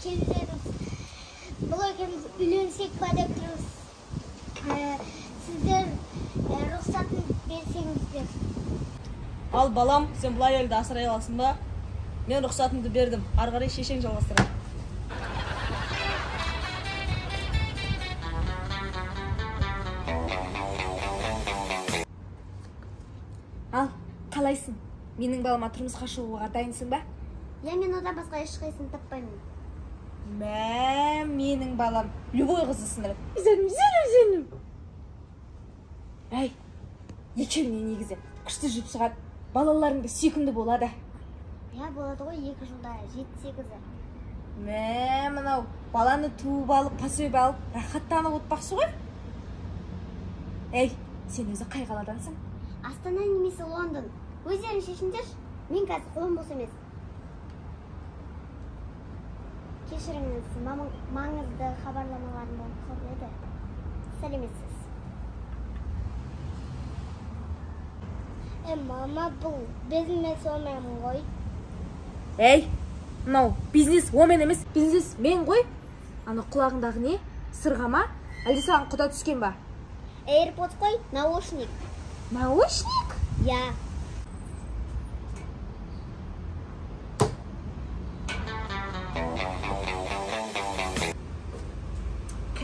келдіңіз. Бұл екеуміз үйленсек па деп тұрмыз. Сіздер рұқсатын берсеңіздер. Ал балам, сен бұл әйелді асырай аласың ба? Мен рұқсатымды бердім. Ары қарай шешең жалғастырады. Ал, қалайсың? Менің балама тұрмысқа шығуға дайынсың ба? Я, мен одан басқа ешқайсысын таппаймын. Менің балам любой қызды сындырады. Зөнім. Әй, екеуіне негізі күшті жүріп шығады. Балаларыңды сүйкімді болады. Я, болады ғой 2 жылда 7-8-і. Мынау баланы туып алып, пасөйіп алып, рахаттанып отпақшы ғой. Әй, сен өзі қай қаладансың? Астана немесе Лондон. Өздерің шешіңдер, мен қазір қолым бос емес. Кешіріңіз, маңызды хабарламаларым болып қалды еді. Сәлеметсіз. Мама, бұл бизнес омен ғой. Әй, мынау бизнес омен емес, бизнес мен ғой. Аны құлағындағы не? Сырға ма? Әлде саған құда түскен ба? AirPods қой, наушник. Наушник? Я.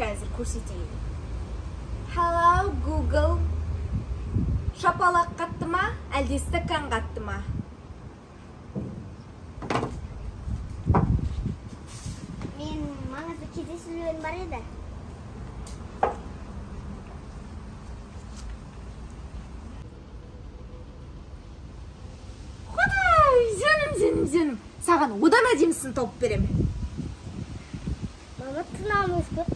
Қазір көрсетейін. Hello, Google. Шапалақ қатты ма, әлде стакан қатты ма? Мен маңызды кездесулерім бар еді. Зөнім. Саған одан әдемісін тауып беремін. Мама, тынамыз көп.